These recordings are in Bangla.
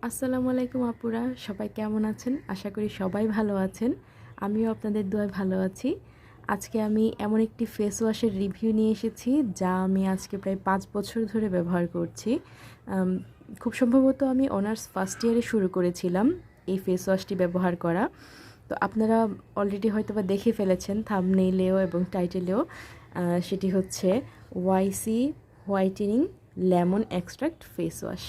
আসসালামু আলাইকুম আপুরা, সবাই কেমন আছেন? আশা করি সবাই ভালো আছেন। আমিও আপনাদের দোয়ায় ভালো আছি। আজকে আমি এমন একটি ফেস ওয়াশের রিভিউ নিয়ে এসেছি যা আমি আজকে প্রায় 5 বছর ধরে ব্যবহার করছি। আম খুব সম্ভবত আমি অনার্স ফার্স্ট ইয়ারে শুরু করেছিলাম এই ফেস ওয়াশটি ব্যবহার করা। তো আপনারা অলরেডি হয়তোবা দেখে ফেলেছেন থাম্বনেইলেও এবং টাইটেলেও। সেটি হচ্ছে YC whitening lemon extract face wash.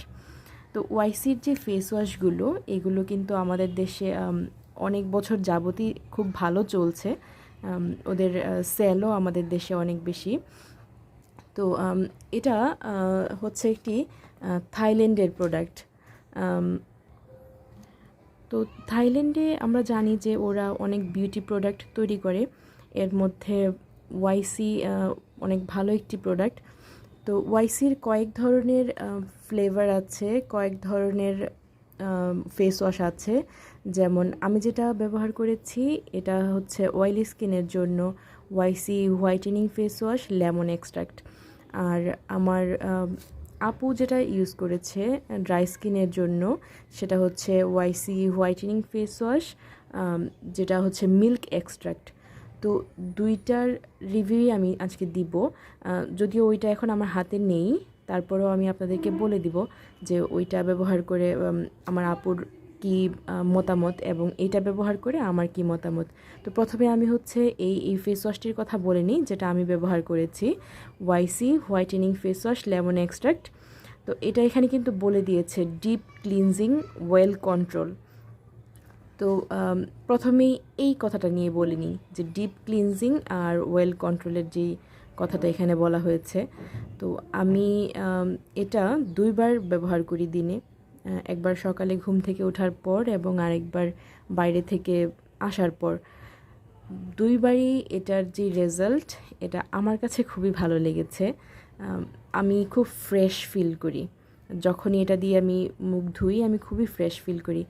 তো ওয়াইসির যে ফেস ওয়াশগুলো এগুলো কিন্তু আমাদের দেশে অনেক বছর যাবতই খুব ভালো চলছে। ওদের সেলও আমাদের দেশে অনেক বেশি। তো এটা হচ্ছে একটি থাইল্যান্ডের প্রোডাক্ট। তো থাইল্যান্ডে আমরা জানি যে ওরা অনেক বিউটি প্রোডাক্ট তৈরি করে। এর মধ্যে ওয়াইসি অনেক ভালো একটি প্রোডাক্ট। তো ওয়াইসির কয়েক ধরনের ফ্লেভার আছে, কয়েক ধরনের ফেস ওয়াশ আছে। যেমন আমি যেটা ব্যবহার করেছি এটা হচ্ছে অয়েলি স্কিনের জন্য YC whitening face wash lemon extract. আর আমার আপু যেটা ইউজ করেছে ড্রাই স্কিনের জন্য সেটা হচ্ছে ওয়াইসি হোয়াইটেনিং ফেস ওয়াশ, যেটা হচ্ছে মিল্ক এক্সট্রাক্ট। তো দুইটার রিভিউই আমি আজকে দিব। যদিও ওইটা এখন আমার হাতে নেই, তারপরেও আমি আপনাদেরকে বলে দিব যে ওইটা ব্যবহার করে আমার আপুর কি মতামত এবং এইটা ব্যবহার করে আমার কি মতামত। তো প্রথমে আমি হচ্ছে এই ফেস ওয়াশটির কথা বলে নিই যেটা আমি ব্যবহার করেছি, YC whitening face wash lemon extract. তো এটা এখানে কিন্তু বলে দিয়েছে ডিপ ক্লিনজিং ওয়েল কন্ট্রোল। তো প্রথমেই এই কথাটা নিয়ে বলে নিই যে ডিপ ক্লিনজিং আর ওয়েল কন্ট্রোলের যেই কথাটা এখানে বলা হয়েছে। তো আমি এটা দুইবার ব্যবহার করি দিনে। একবার সকালে ঘুম থেকে ওঠার পর এবং আরেকবার বাইরে থেকে আসার পর। দুইবারই এটার যে রেজাল্ট এটা আমার কাছে খুবই ভালো লেগেছে। আমি খুব ফ্রেশ ফিল করি যখনই এটা দিয়ে আমি মুখ ধুই, আমি খুবই ফ্রেশ ফিল করি।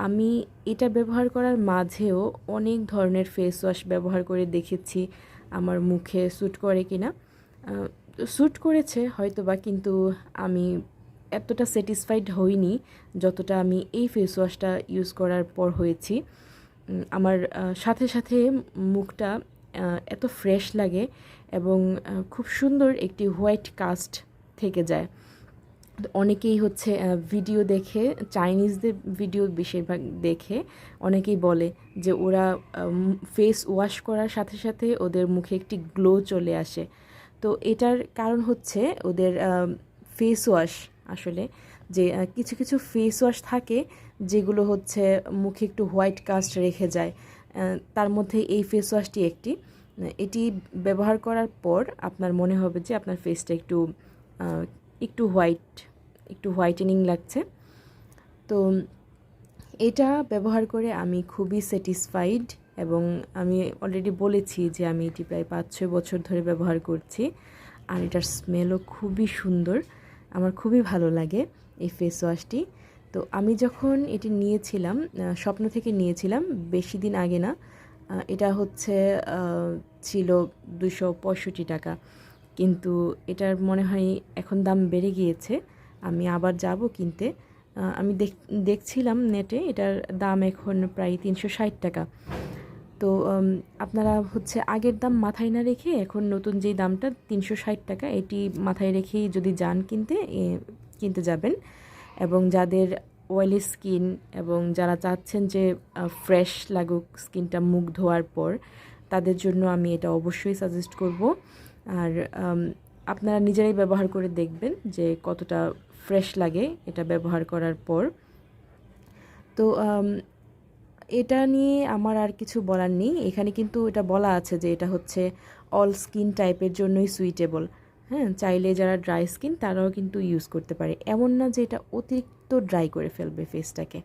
আমি এটা ব্যবহার করার মাঝেও অনেক ধরনের ফেস ওয়াশ ব্যবহার করে দেখেছি আমার মুখে স্যুট করে কি না। স্যুট করেছে হয়তোবা, কিন্তু আমি এতটা স্যাটিসফাইড হইনি যতটা আমি এই ফেস ওয়াশটা ইউজ করার পর হয়েছি। আমার সাথে সাথে মুখটা এত ফ্রেশ লাগে এবং খুব সুন্দর একটি হোয়াইট কাস্ট থেকে যায়। অনেকেই হচ্ছে ভিডিও দেখে, চাইনিজদের ভিডিও বেশিরভাগ দেখে অনেকেই বলে যে ওরা ফেস ওয়াশ করার সাথে সাথে ওদের মুখে একটি গ্লো চলে আসে। তো এটার কারণ হচ্ছে ওদের ফেস ওয়াশ আসলে যে কিছু কিছু ফেস ওয়াশ থাকে যেগুলো হচ্ছে মুখে একটু হোয়াইট কাস্ট রেখে যায়। তার মধ্যে এই ফেস ওয়াশটি একটি। এটি ব্যবহার করার পর আপনার মনে হবে যে আপনার ফেসটা একটু একটু হোয়াইটেনিং লাগছে। তো এটা ব্যবহার করে আমি খুবই স্যাটিসফাইড এবং আমি অলরেডি বলেছি যে আমি এটি প্রায় 5-6 বছর ধরে ব্যবহার করছি। আর এটার স্মেলও খুবই সুন্দর, আমার খুবই ভালো লাগে এই ফেস ওয়াশটি। তো আমি যখন এটি নিয়েছিলাম, স্বপ্ন থেকে নিয়েছিলাম, বেশি দিন আগে না। এটা হচ্ছে ছিল 265 টাকা, কিন্তু এটার মনে হয় এখন দাম বেড়ে গিয়েছে। আমি আবার যাব কিনতে। আমি দেখছিলাম নেটে এটার দাম এখন প্রায় 360 টাকা। তো আপনারা হচ্ছে আগের দাম মাথায় না রেখে এখন নতুন যেই দামটা 360 টাকা এটি মাথায় রেখেই যদি যান কিনতে যাবেন। এবং যাদের অয়েলি স্কিন এবং যারা চাচ্ছেন যে ফ্রেশ লাগুক স্কিনটা মুখ ধোয়ার পর, তাদের জন্য আমি এটা অবশ্যই সাজেস্ট করব। আর আপনারা নিজেরাই ব্যবহার করে দেখবেন যে কতটা ফ্রেশ লাগে এটা ব্যবহার করার পর। তো এটা নিয়ে আমার আর কিছু বলার নেই। এখানে কিন্তু এটা বলা আছে যে এটা হচ্ছে অল স্কিন টাইপের জন্যই সুইটেবল। হ্যাঁ, চাইলে যারা ড্রাই স্কিন তারাও কিন্তু ইউজ করতে পারে। এমন না যে এটা অতিরিক্ত ড্রাই করে ফেলবে ফেসটাকে,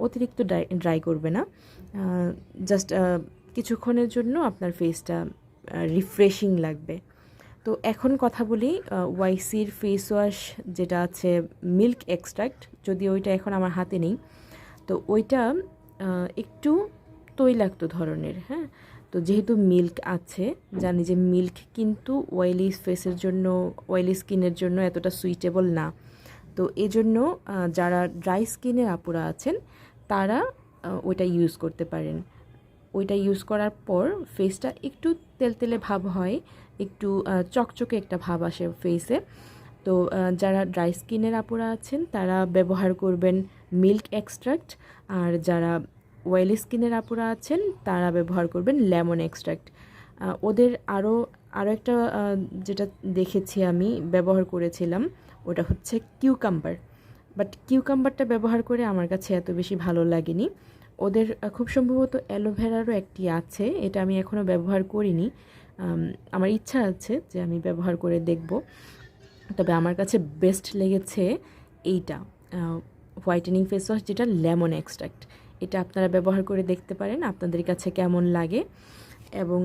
অতিরিক্ত ড্রাই করবে না। জাস্ট কিছুক্ষণের জন্য আপনার ফেসটা রিফ্রেশিং লাগবে। তো এখন কথা বলি ওয়াইসির ফেস ওয়াশ যেটা আছে মিল্ক এক্সট্রাক্ট, যদিও ওইটা এখন আমার হাতে নেই। তো ওইটা একটু তৈলাক্ত ধরনের। হ্যাঁ, তো যেহেতু মিল্ক আছে, জানি যে মিল্ক কিন্তু অয়েলি ফেসের জন্য, অয়েলি স্কিনের জন্য এতটা সুইটেবল না। তো এজন্য যারা ড্রাই স্কিনের আপুরা আছেন তারা ওইটা ইউজ করতে পারেন। ওইটা ইউজ করার পর ফেসটা একটু তেলতেলে ভাব হয়, একটু চকচকে একটা ভাব আসে ফেসে। তো যারা ড্রাই স্কিনের আপুরা আছেন তারা ব্যবহার করবেন মিল্ক এক্সট্রাক্ট, আর যারা অয়েলি স্কিনের আপুরা আছেন তারা ব্যবহার করবেন লেমন এক্সট্রাক্ট। ওদের আরও একটা যেটা দেখেছি আমি ব্যবহার করেছিলাম ওটা হচ্ছে কিউকাম্বার, বাট কিউকাম্বারটা ব্যবহার করে আমার কাছে এত বেশি ভালো লাগেনি। ওদের খুব সম্ভবত অ্যালোভেরারও একটি আছে, এটা আমি এখনও ব্যবহার করিনি। আমার ইচ্ছা আছে যে আমি ব্যবহার করে দেখব। তবে আমার কাছে বেস্ট লেগেছে এইটা হোয়াইটেনিং ফেস ওয়াশ, যেটা লেমন এক্সট্রাক্ট। এটা আপনারা ব্যবহার করে দেখতে পারেন আপনাদের কাছে কেমন লাগে, এবং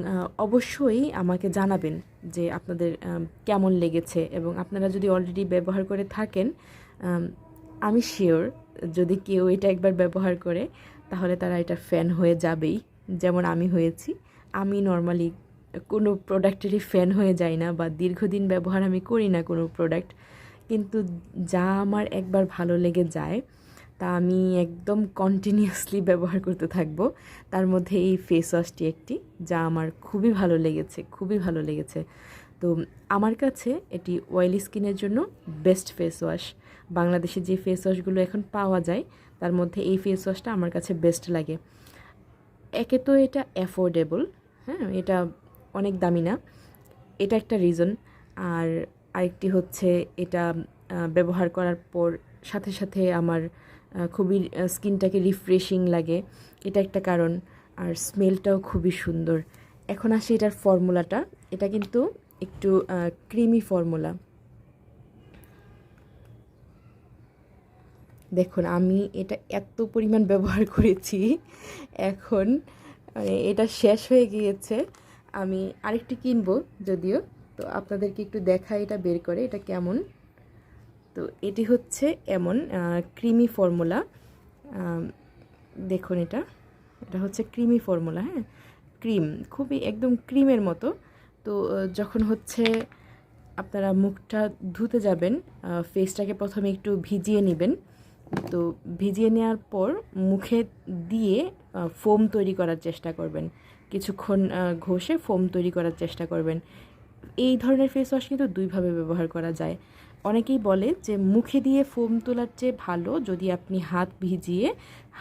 অবশ্যই আমাকে জানাবেন যে আপনাদের কেমন লেগেছে। এবং আপনারা যদি অলরেডি ব্যবহার করে থাকেন, আমি শিওর যদি কেউ এটা একবার ব্যবহার করে তাহলে তারা এটা ফ্যান হয়ে যাবেই, যেমন আমি হয়েছি। আমি নর্মালি কোনো প্রোডাক্টেরই ফ্যান হয়ে যাই না, বা দীর্ঘদিন ব্যবহার আমি করি না কোনো প্রোডাক্ট, কিন্তু যা আমার একবার ভালো লেগে যায় তা আমি একদম কন্টিনিউয়াসলি ব্যবহার করতে থাকবো। তার মধ্যে এই ফেস ওয়াশটি একটি, যা আমার খুবই ভালো লেগেছে, খুবই ভালো লেগেছে। তো আমার কাছে এটি অয়েলি স্কিনের জন্য বেস্ট ফেস ওয়াশ। বাংলাদেশে যে ফেস ওয়াশগুলো এখন পাওয়া যায় তার মধ্যে এই ফেস ওয়াশটা আমার কাছে বেস্ট লাগে। একে তো এটা অ্যাফোর্ডেবল, হ্যাঁ, এটা অনেক দামি না, এটা একটা রিজন। আর আরেকটি হচ্ছে এটা ব্যবহার করার পর সাথে সাথে আমার খুবই স্কিনটাকে রিফ্রেশিং লাগে, এটা একটা কারণ। আর স্মেলটাও খুবই সুন্দর। এখন আসি এটার ফর্মুলাটা, এটা কিন্তু একটু ক্রিমি ফর্মুলা। দেখুন আমি এটা এত পরিমাণ ব্যবহার করেছি, এখন মানে এটা শেষ হয়ে গিয়েছে। আমি আরেকটি কিনবো যদিও, তো আপনাদেরকে একটু দেখাই এটা বের করে এটা কেমন। তো এটি হচ্ছে এমন ক্রিমি ফর্মুলা, দেখুন এটা হচ্ছে ক্রিমি ফর্মুলা, হ্যাঁ, ক্রিম, খুবই একদম ক্রিমের মতো। তো যখন হচ্ছে আপনারা মুখটা ধুতে যাবেন, ফেসটাকে প্রথমে একটু ভিজিয়ে নেবেন। তো ভিজিয়ে নেওয়ার পর মুখে দিয়ে ফোম তৈরি করার চেষ্টা করবেন, কিছুক্ষণ ঘষে ফোম তৈরি করার চেষ্টা করবেন। এই ধরনের ফেস ওয়াশ কিন্তু দুইভাবে ব্যবহার করা যায়। অনেকেই বলে যে মুখে দিয়ে ফোম তোলার চেয়ে ভালো যদি আপনি হাত ভিজিয়ে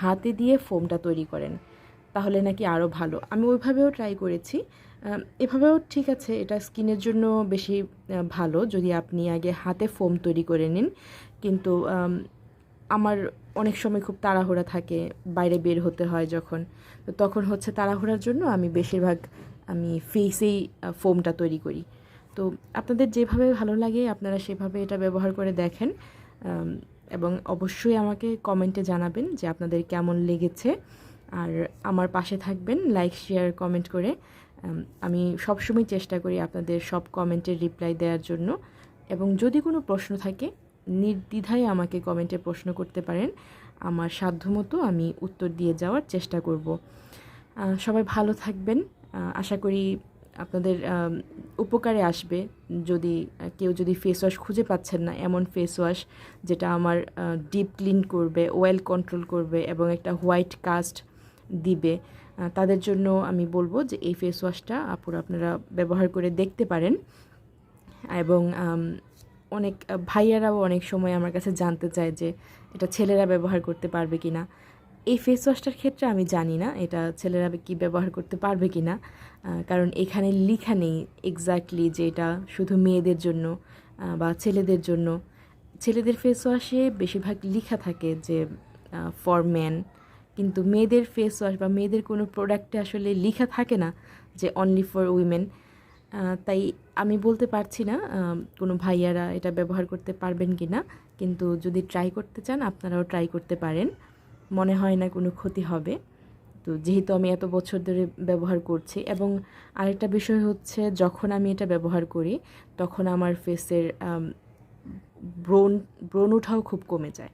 হাতে দিয়ে ফোমটা তৈরি করেন, তাহলে নাকি আরও ভালো। আমি ওইভাবেও ট্রাই করেছি, এভাবেও ঠিক আছে, এটা স্কিনের জন্য বেশি ভালো যদি আপনি আগে হাতে ফোম তৈরি করে নিন। কিন্তু আমার অনেক সময় খুব তাড়াহুড়া থাকে, বাইরে বের হতে হয় যখন, তো তখন হচ্ছে তাড়াহুড়ার জন্য আমি বেশিরভাগ ফেসেই ফোমটা তৈরি করি। তো আপনাদের যেভাবে ভালো লাগে আপনারা সেভাবে এটা ব্যবহার করে দেখেন, এবং অবশ্যই আমাকে কমেন্টে জানাবেন যে আপনাদের কেমন লেগেছে। আর আমার পাশে থাকবেন লাইক শেয়ার কমেন্ট করে। আমি সবসময় চেষ্টা করি আপনাদের সব কমেন্টের রিপ্লাই দেওয়ার জন্য, এবং যদি কোনো প্রশ্ন থাকে নির্দ্বিধায় আমাকে কমেন্টে প্রশ্ন করতে পারেন, আমার সাধ্যমতো আমি উত্তর দিয়ে যাওয়ার চেষ্টা করব। সবাই ভালো থাকবেন, আশা করি আপনাদের উপকারে আসবে। যদি কেউ ফেস ওয়াশ খুঁজে পাচ্ছেন না, এমন ফেস ওয়াশ যেটা আমার ডিপ ক্লিন করবে, অয়েল কন্ট্রোল করবে এবং একটা হোয়াইট কাস্ট দিবে, তাদের জন্য আমি বলবো যে এই ফেস ওয়াশটা আপনারা ব্যবহার করে দেখতে পারেন। এবং অনেক ভাইয়ারাও অনেক সময় আমার কাছে জানতে চায় যে এটা ছেলেরা ব্যবহার করতে পারবে কি না। এই ফেস ওয়াশটার ক্ষেত্রে আমি জানি না এটা ছেলেরা কি ব্যবহার করতে পারবে কি না, কারণ এখানে লেখা নেই এক্স্যাক্টলি যে এটা শুধু মেয়েদের জন্য বা ছেলেদের জন্য। ছেলেদের ফেস ওয়াশে বেশিরভাগ লেখা থাকে যে ফর ম্যান, কিন্তু মেয়েদের ফেস ওয়াশ বা মেয়েদের কোনো প্রোডাক্টে আসলে লেখা থাকে না যে অনলি ফর উইমেন। তাই আমি বলতে পারছি না কোনো ভাইয়ারা এটা ব্যবহার করতে পারবেন কি না, কিন্তু যদি ট্রাই করতে চান আপনারাও ট্রাই করতে পারেন, মনে হয় না কোনো ক্ষতি হবে। তো যেহেতু আমি এত বছর ধরে ব্যবহার করছি, এবং আরেকটা বিষয় হচ্ছে যখন আমি এটা ব্যবহার করি তখন আমার ফেসের ব্রণ ওঠাও খুব কমে যায়,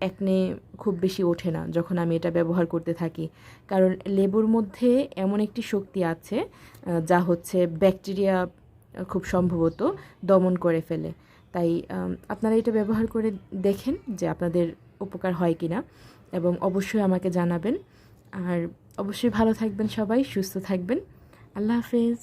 একনে খুব বেশি ওঠে না যখন আমি এটা ব্যবহার করতে থাকি। কারণ লেবুর মধ্যে এমন একটি শক্তি আছে যা হচ্ছে ব্যাকটেরিয়া খুব সম্ভবত দমন করে ফেলে। তাই আপনারা এটা ব্যবহার করে দেখেন যে আপনাদের উপকার হয় কি না, এবং অবশ্যই আমাকে জানাবেন। আর অবশ্যই ভালো থাকবেন, সবাই সুস্থ থাকবেন। আল্লাহ হাফেজ।